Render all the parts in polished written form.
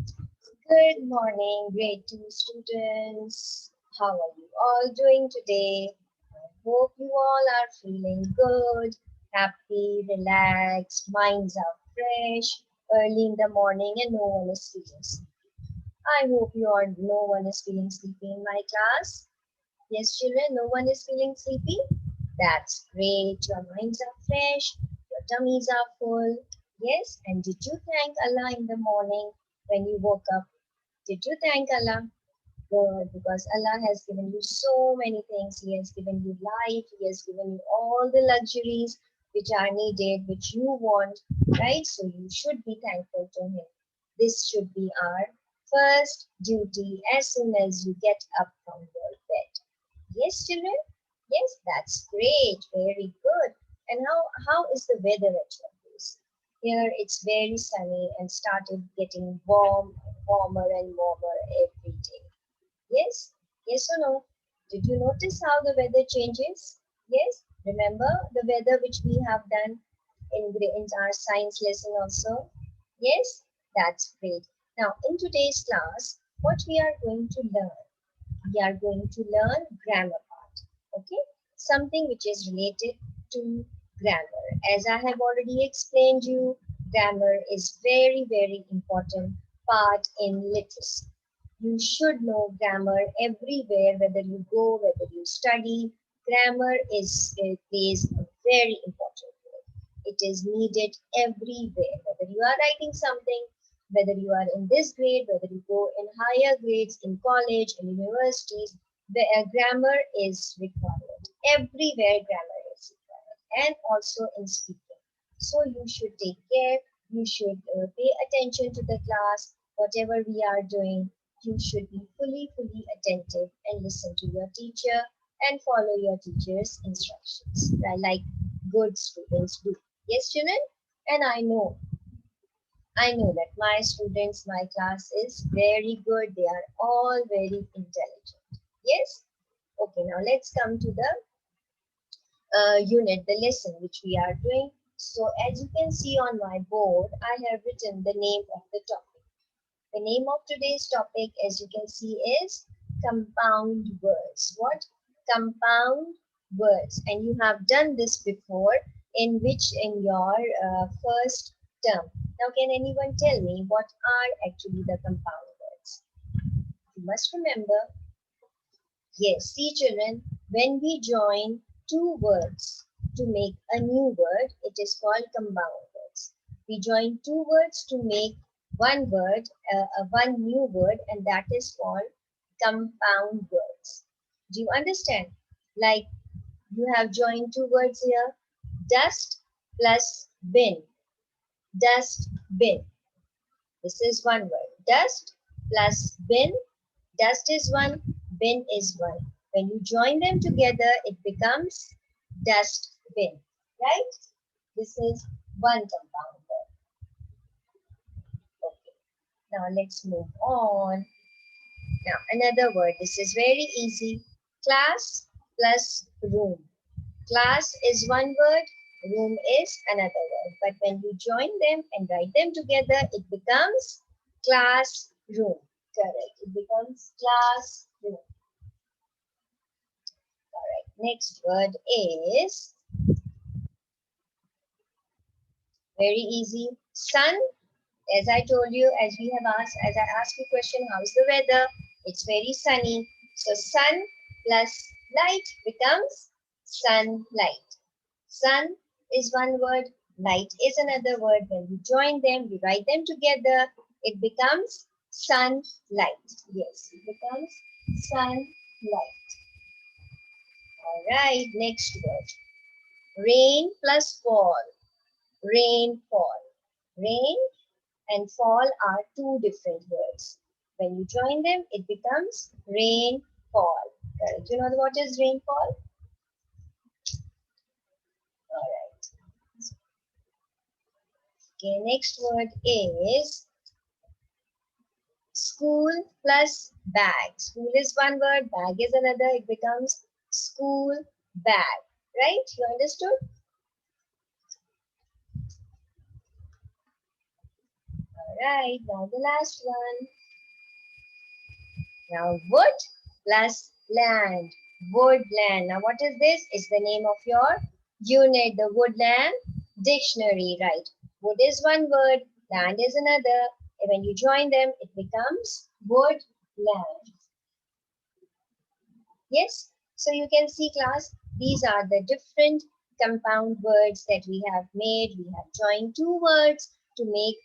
Good morning, grade 2 students. How are you all doing today? I hope you all are feeling good, happy, relaxed, minds are fresh, early in the morning, and no one is feeling sleepy. I hope no one is feeling sleepy in my class. Yes, children, no one is feeling sleepy? That's great. Your minds are fresh, your tummies are full. Yes, and did you thank Allah in the morning when you woke up? Did you thank Allah? Good, because Allah has given you so many things. He has given you life, He has given you all the luxuries which are needed, which you want, right? So you should be thankful to Him. This should be our first duty as soon as you get up from your bed. Yes, children? Yes, that's great. Very good. And how is the weather at your place? Here it's very sunny and started getting warmer and warmer every day. Yes? Yes or no? Did you notice how the weather changes? Yes? Remember the weather which we have done in our science lesson also? Yes? That's great. Now, in today's class, what we are going to learn? We are going to learn grammar part. Okay? Something which is related to grammar. As I have already explained you, grammar is very, very important part in literacy. You should know grammar everywhere, whether you go, whether you study. Grammar plays a very important role. It is needed everywhere, whether you are writing something, whether you are in this grade, whether you go in higher grades, in college, in universities, the grammar is required. Everywhere grammar is required, and also in speaking. So you should take care, you should pay attention to the class, whatever we are doing, you should be fully attentive and listen to your teacher and follow your teacher's instructions, like good students do. Yes, children? And I know that my students, my class is very good. They are all very intelligent. Yes? Okay, now let's come to the unit, the lesson which we are doing. So as you can see on my board, I have written the name of the topic. The name of today's topic, as you can see, is compound words. What? Compound words. And you have done this before in your first term. Now, can anyone tell me what are actually the compound words? You must remember. Yes, see children, when we join two words to make a new word, it is called compound words. We join two words to make one word, one new word, and that is called compound words. Do you understand? Like you have joined two words here, dust plus bin. Dust bin. This is one word. Dust plus bin. Dust is one, bin is one. When you join them together, it becomes dust bin, right? This is one compound word. Okay. Now let's move on. Now another word. This is very easy. Class plus room. Class is one word. Room is another word. But when you join them and write them together, it becomes classroom. Correct. It becomes classroom. Next word is very easy. Sun. As I told you, as I asked you question, how is the weather? It's very sunny. So sun plus light becomes sunlight. Sun is one word. Light is another word. When we join them, we write them together, it becomes sunlight. Yes, it becomes sunlight. All right, next word. Rain plus fall. Rainfall. Rain and fall are two different words. When you join them, it becomes rainfall. Correct. You know what is rainfall? All right. Okay, next word is school plus bag. School is one word, bag is another. It becomes school bag. Right? You understood? All Alright, now the last one. Now wood plus land. Woodland. Now what is this? It's the name of your unit, the Woodland Dictionary, right? Wood is one word, land is another. And when you join them, it becomes woodland. Yes? So you can see, class, these are the different compound words that we have made. We have joined two words to make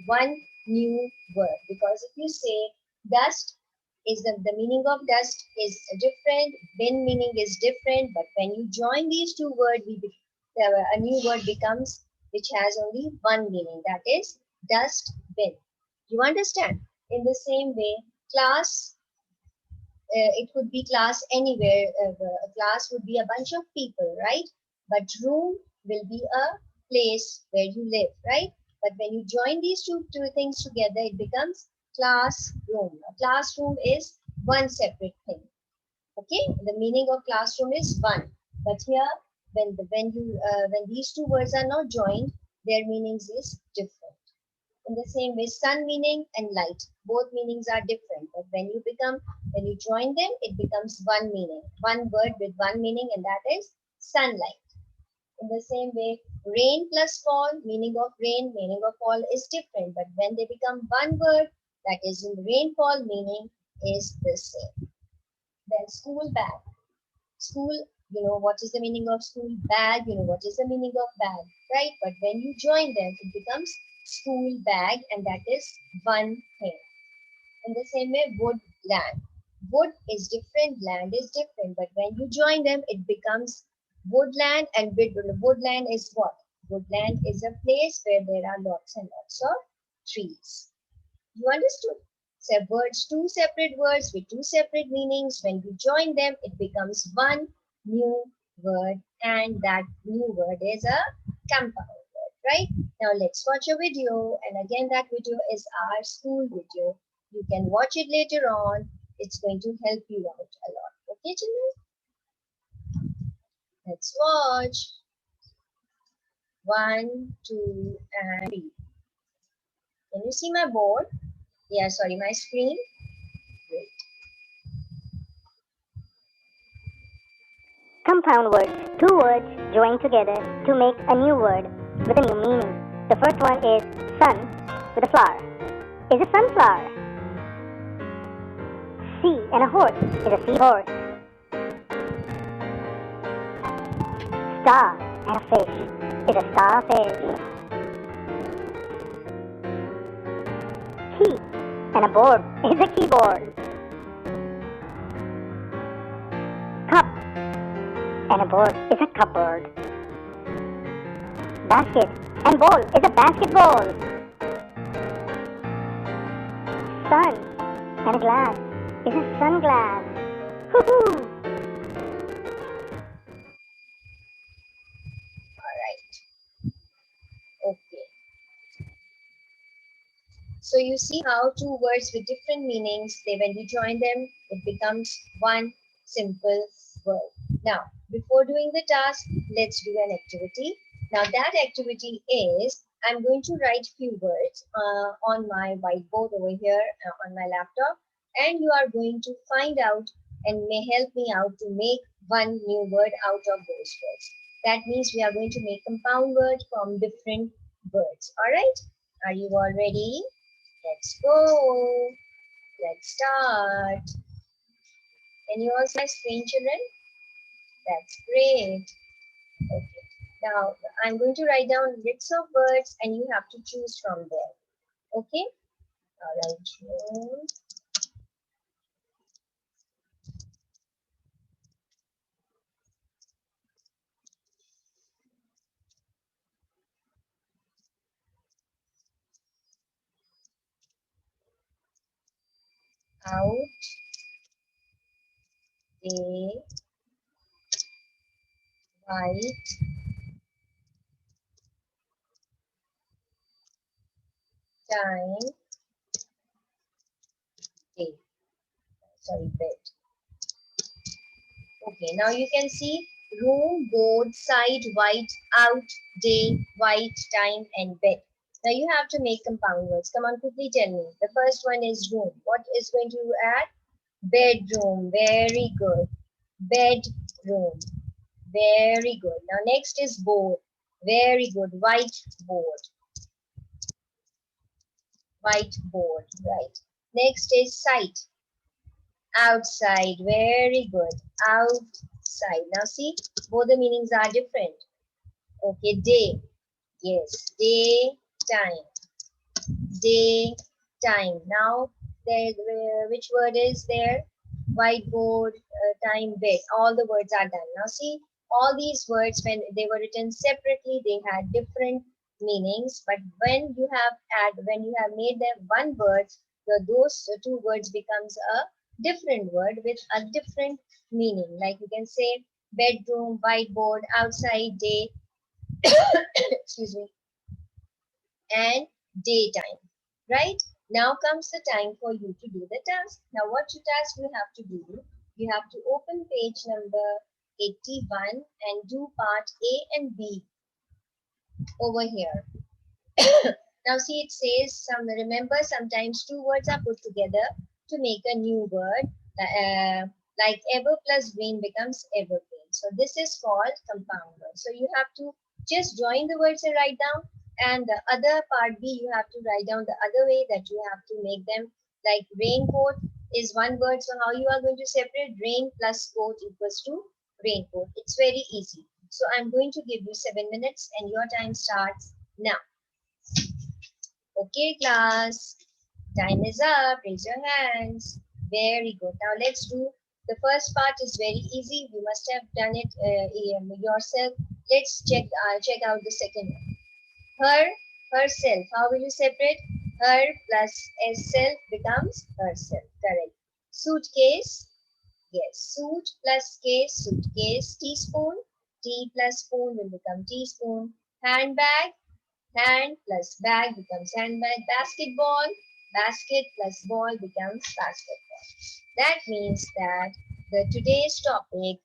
one new word. Because if you say dust, the meaning of dust is different, bin meaning is different, but when you join these two words, a new word becomes which has only one meaning, that is dust bin. You understand? In the same way, class, it could be class anywhere. A class would be a bunch of people, right? But room will be a place where you live, right? But when you join these two things together, it becomes classroom. A classroom is one separate thing. Okay, the meaning of classroom is one. But here, when these two words are not joined, their meanings is different. In the same way, sun meaning and light, both meanings are different. But when you join them, it becomes one meaning, one word with one meaning, and that is sunlight. In the same way, rain plus fall, meaning of rain, meaning of fall is different. But when they become one word, that is in rainfall, meaning is the same. Then school bag. School, you know what is the meaning of school? Bag, you know what is the meaning of bag, right? But when you join them, it becomes school bag, and that is one thing. In the same way, wood, land. Wood is different, land is different, but when you join them, it becomes woodland, and woodland is what? Woodland is a place where there are lots and lots of trees. You understood? So words, two separate words with two separate meanings. When we join them, it becomes one new word, and that new word is a compound word, right? Now let's watch a video, and again that video is our school video. You can watch it later on. It's going to help you out a lot. Okay, children? Let's watch. 1, 2, and 3. Can you see my board? Yeah, sorry, my screen. Great. Compound words. Two words joined together to make a new word with a new meaning. The first one is sun with a flower. Is a sunflower. Sea and a horse is a seahorse. Star and a fish is a starfish. Key and a board is a keyboard. Cup and a board is a cupboard. Basket and ball is a basketball. Sun and a glass is a sunglass. Hoo-hoo! Alright. Okay. So you see how two words with different meanings, when you join them, it becomes one simple word. Now, before doing the task, let's do an activity. Now that activity is, I'm going to write few words on my whiteboard over here on my laptop, and you are going to find out and may help me out to make one new word out of those words. That means we are going to make compound words from different words. All right? Are you all ready? Let's go. Let's start. Can you all see my screen, children? That's great. Okay. Now, I'm going to write down lists of words and you have to choose from there. Okay? All right. Out. Day. White. Time. Day. Sorry, bed. Okay, now you can see room, board, side, white, out, day, white, time, and bed. Now you have to make compound words. Come on, quickly tell me. The first one is room. What is going to add? Bedroom. Very good. Bedroom. Very good. Now next is board. Very good. Whiteboard. Whiteboard. Right. Next is sight. Outside. Very good. Outside. Now see, both the meanings are different. Okay. Day. Yes. Daytime. Daytime. Now, there, which word is there? Whiteboard, time, bed. All the words are done. Now see, all these words, when they were written separately, they had different meanings. But when you have made them one word, those two words becomes a different word with a different meaning. Like you can say bedroom, whiteboard, outside, day, excuse me, and daytime. Right? Now comes the time for you to do the task. Now what task you have to do? You have to open page number 81 and do part A and B over here. Now see, it says, remember, sometimes two words are put together to make a new word. Like ever plus green becomes evergreen. So this is called compound word. So you have to just join the words and write down. And the other part B, you have to write down the other way, that you have to make them like raincoat is one word. So how you are going to separate rain plus coat equals to raincoat. It's very easy. So I'm going to give you 7 minutes and your time starts now. Okay, class. Time is up. Raise your hands. Very good. Now let's do the first part. Is very easy. You must have done it yourself. Let's check out the second one. Her, herself. How will you separate? Her plus self becomes herself. Correct. Suitcase. Yes. Suit plus case. Suitcase. Teaspoon. Tea plus spoon will become teaspoon. Handbag. Hand plus bag becomes handbag. Basketball. Basket plus ball becomes basketball. That means that today's topic,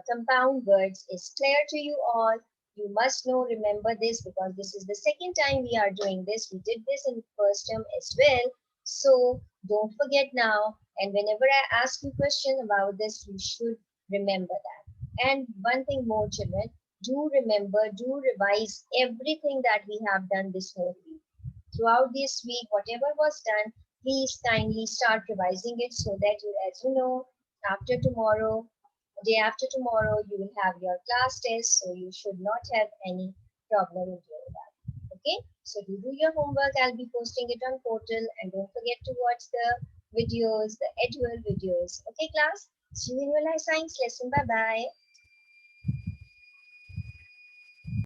compound words, is clear to you all. You must know, remember this, because this is the second time we are doing this. We did this in first term as well. So don't forget now. And whenever I ask you a question about this, you should remember that. And one thing more, children, do remember, do revise everything that we have done this whole week. Throughout this week, whatever was done, please kindly start revising it, so that you, as you know, after tomorrow, day after tomorrow, you will have your class test, so you should not have any problem in doing that. Okay, so do your homework. I'll be posting it on portal, and don't forget to watch the videos, the Edual videos. Okay, class, see you in your life science lesson. Bye bye.